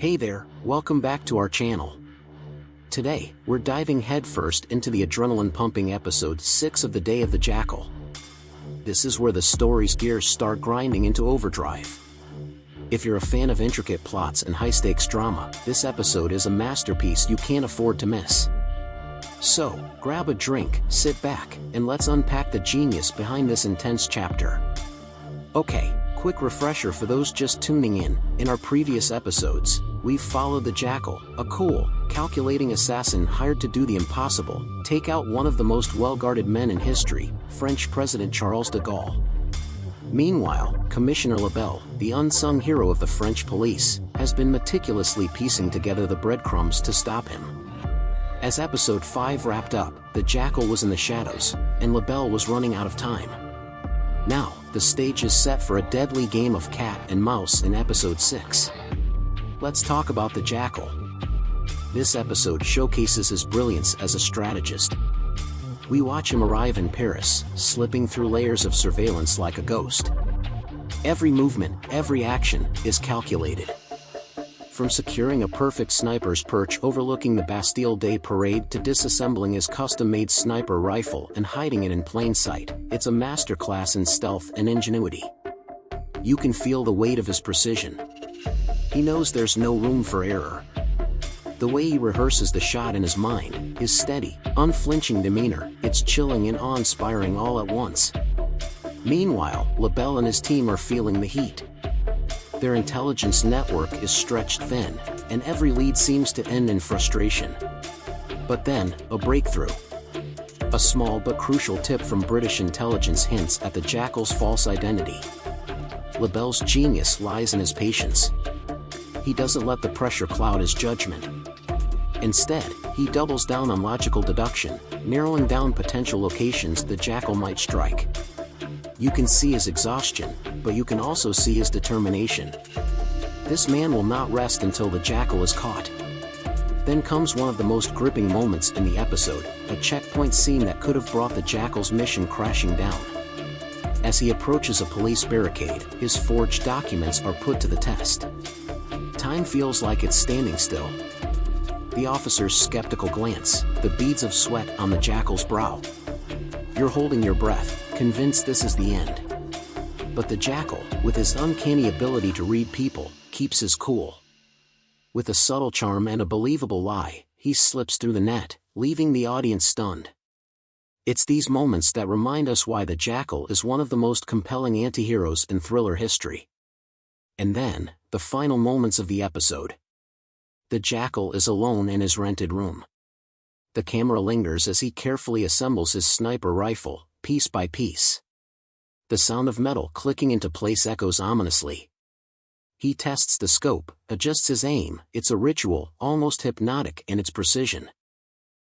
Hey there, welcome back to our channel. Today, we're diving headfirst into the adrenaline-pumping episode 6 of The Day of the Jackal. This is where the story's gears start grinding into overdrive. If you're a fan of intricate plots and high-stakes drama, this episode is a masterpiece you can't afford to miss. So, grab a drink, sit back, and let's unpack the genius behind this intense chapter. Okay, quick refresher for those just tuning in. In our previous episodes, we've followed the Jackal, a cool, calculating assassin hired to do the impossible, take out one of the most well-guarded men in history, French President Charles de Gaulle. Meanwhile, Commissioner Lebel, the unsung hero of the French police, has been meticulously piecing together the breadcrumbs to stop him. As episode 5 wrapped up, the Jackal was in the shadows, and Lebel was running out of time. Now, the stage is set for a deadly game of cat and mouse in episode 6. Let's talk about the Jackal. This episode showcases his brilliance as a strategist. We watch him arrive in Paris, slipping through layers of surveillance like a ghost. Every movement, every action, is calculated. From securing a perfect sniper's perch overlooking the Bastille Day parade to disassembling his custom-made sniper rifle and hiding it in plain sight, it's a masterclass in stealth and ingenuity. You can feel the weight of his precision. He knows there's no room for error. The way he rehearses the shot in his mind, his steady, unflinching demeanor, it's chilling and awe-inspiring all at once. Meanwhile, Lebel and his team are feeling the heat. Their intelligence network is stretched thin, and every lead seems to end in frustration. But then, a breakthrough. A small but crucial tip from British intelligence hints at the Jackal's false identity. Lebel's genius lies in his patience. He doesn't let the pressure cloud his judgment. Instead, he doubles down on logical deduction, narrowing down potential locations the Jackal might strike. You can see his exhaustion, but you can also see his determination. This man will not rest until the Jackal is caught. Then comes one of the most gripping moments in the episode, a checkpoint scene that could have brought the Jackal's mission crashing down. As he approaches a police barricade, his forged documents are put to the test. Time feels like it's standing still. The officer's skeptical glance, the beads of sweat on the Jackal's brow. You're holding your breath, convinced this is the end. But the Jackal, with his uncanny ability to read people, keeps his cool. With a subtle charm and a believable lie, he slips through the net, leaving the audience stunned. It's these moments that remind us why the Jackal is one of the most compelling anti-heroes in thriller history. And then, the final moments of the episode. The Jackal is alone in his rented room. The camera lingers as he carefully assembles his sniper rifle, piece by piece. The sound of metal clicking into place echoes ominously. He tests the scope, adjusts his aim. It's a ritual, almost hypnotic in its precision.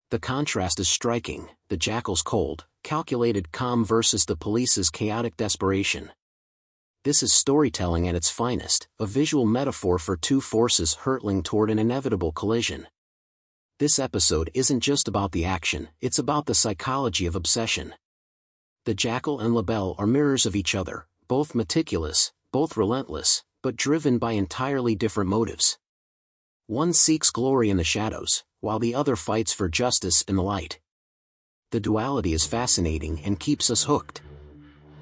The contrast is striking, the Jackal's cold, calculated calm versus the police's chaotic desperation. This is storytelling at its finest, a visual metaphor for two forces hurtling toward an inevitable collision. This episode isn't just about the action, it's about the psychology of obsession. The Jackal and Lebel are mirrors of each other, both meticulous, both relentless, but driven by entirely different motives. One seeks glory in the shadows, while the other fights for justice in the light. The duality is fascinating and keeps us hooked.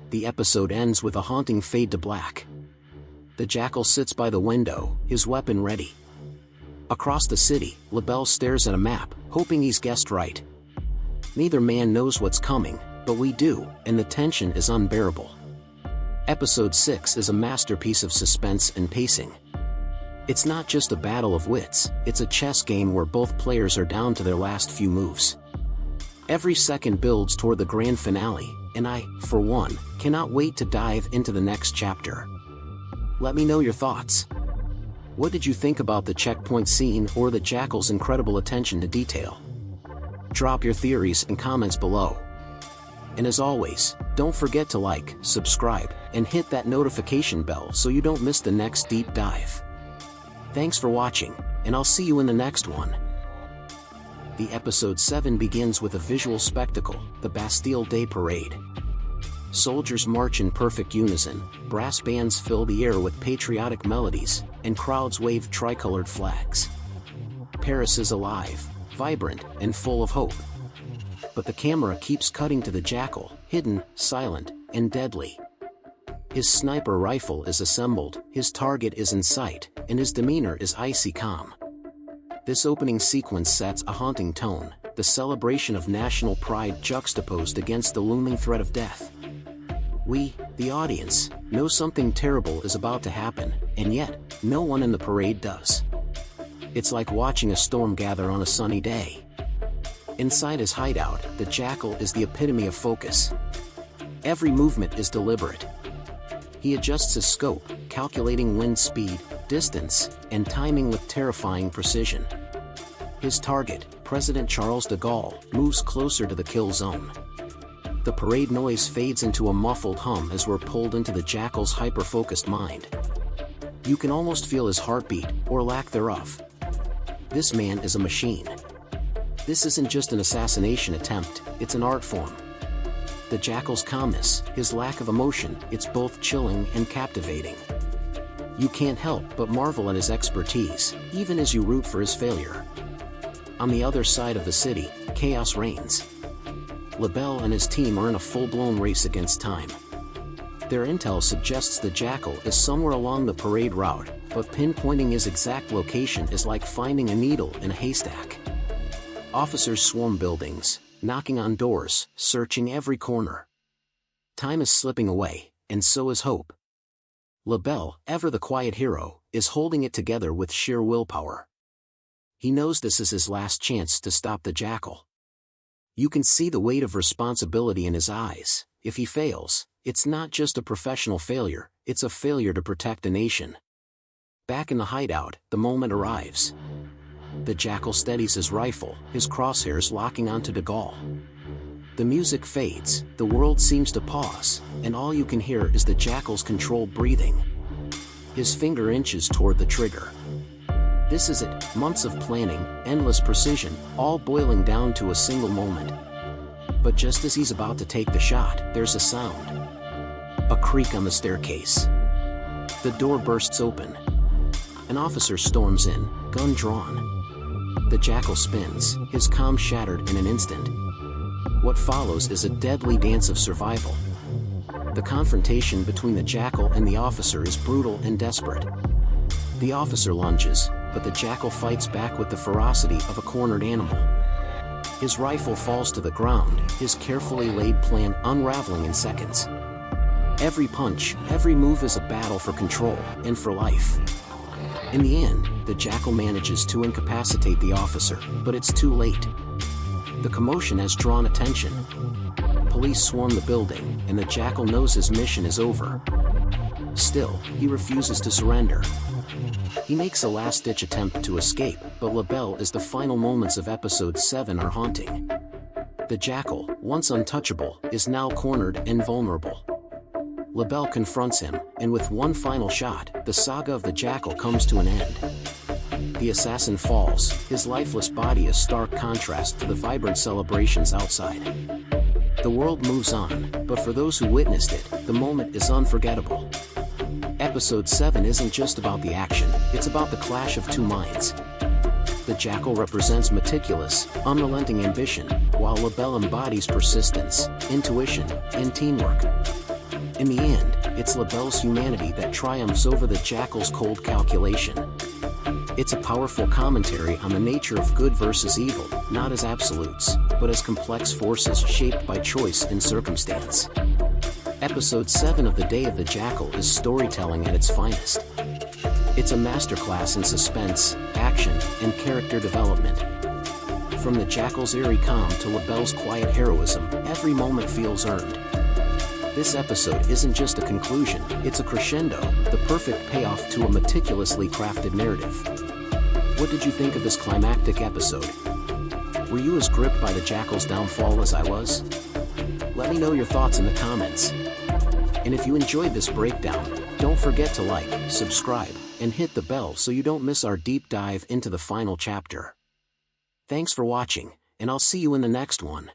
The episode ends with a haunting fade to black. The Jackal sits by the window, his weapon ready. Across the city, Lebel stares at a map, hoping he's guessed right. Neither man knows what's coming, but we do, and the tension is unbearable. Episode 6 is a masterpiece of suspense and pacing. It's not just a battle of wits, it's a chess game where both players are down to their last few moves. Every second builds toward the grand finale, and I, for one, cannot wait to dive into the next chapter. Let me know your thoughts. What did you think about the checkpoint scene or the Jackal's incredible attention to detail? Drop your theories and comments below. And as always, don't forget to like, subscribe, and hit that notification bell so you don't miss the next deep dive. Thanks for watching, and I'll see you in the next one. The episode 7 begins with a visual spectacle, the Bastille Day Parade. Soldiers march in perfect unison, brass bands fill the air with patriotic melodies, and crowds wave tricolored flags. Paris is alive, vibrant, and full of hope. But the camera keeps cutting to the Jackal, hidden, silent, and deadly. His sniper rifle is assembled, his target is in sight, and his demeanor is icy calm. This opening sequence sets a haunting tone, the celebration of national pride juxtaposed against the looming threat of death. We, the audience, know something terrible is about to happen, and yet, no one in the parade does. It's like watching a storm gather on a sunny day. Inside his hideout, the Jackal is the epitome of focus. Every movement is deliberate. He adjusts his scope, calculating wind speed, distance, and timing with terrifying precision. His target, President Charles de Gaulle, moves closer to the kill zone. The parade noise fades into a muffled hum as we're pulled into the Jackal's hyper-focused mind. You can almost feel his heartbeat, or lack thereof. This man is a machine. This isn't just an assassination attempt, it's an art form. The Jackal's calmness, his lack of emotion, it's both chilling and captivating. You can't help but marvel at his expertise, even as you root for his failure. On the other side of the city, chaos reigns. Lebel and his team are in a full-blown race against time. Their intel suggests the Jackal is somewhere along the parade route, but pinpointing his exact location is like finding a needle in a haystack. Officers swarm buildings, knocking on doors, searching every corner. Time is slipping away, and so is hope. Lebel, ever the quiet hero, is holding it together with sheer willpower. He knows this is his last chance to stop the Jackal. You can see the weight of responsibility in his eyes. If he fails, it's not just a professional failure, it's a failure to protect a nation. Back in the hideout, the moment arrives. The Jackal steadies his rifle, his crosshairs locking onto de Gaulle. The music fades, the world seems to pause, and all you can hear is the Jackal's controlled breathing. His finger inches toward the trigger. This is it, months of planning, endless precision, all boiling down to a single moment. But just as he's about to take the shot, there's a sound. A creak on the staircase. The door bursts open. An officer storms in, gun drawn. The Jackal spins, his calm shattered in an instant. What follows is a deadly dance of survival. The confrontation between the Jackal and the officer is brutal and desperate. The officer lunges, but the Jackal fights back with the ferocity of a cornered animal. His rifle falls to the ground, his carefully laid plan unraveling in seconds. Every punch, every move is a battle for control, and for life. In the end, the Jackal manages to incapacitate the officer, but it's too late. The commotion has drawn attention. Police swarm the building, and the Jackal knows his mission is over. Still, he refuses to surrender. He makes a last-ditch attempt to escape, but Lebel is the final moments of episode 7 are haunting. The Jackal, once untouchable, is now cornered and vulnerable. Lebel confronts him, and with one final shot, the saga of the Jackal comes to an end. The assassin falls, his lifeless body a stark contrast to the vibrant celebrations outside. The world moves on, but for those who witnessed it, the moment is unforgettable. Episode 7 isn't just about the action, it's about the clash of two minds. The Jackal represents meticulous, unrelenting ambition, while Lebel embodies persistence, intuition, and teamwork. In the end, it's Lebel's humanity that triumphs over the Jackal's cold calculation. It's a powerful commentary on the nature of good versus evil, not as absolutes, but as complex forces shaped by choice and circumstance. Episode 7 of The Day of the Jackal is storytelling at its finest. It's a masterclass in suspense, action, and character development. From the Jackal's eerie calm to Lebel's quiet heroism, every moment feels earned. This episode isn't just a conclusion, it's a crescendo, the perfect payoff to a meticulously crafted narrative. What did you think of this climactic episode? Were you as gripped by the Jackal's downfall as I was? Let me know your thoughts in the comments. And if you enjoyed this breakdown, don't forget to like, subscribe, and hit the bell so you don't miss our deep dive into the final chapter. Thanks for watching, and I'll see you in the next one.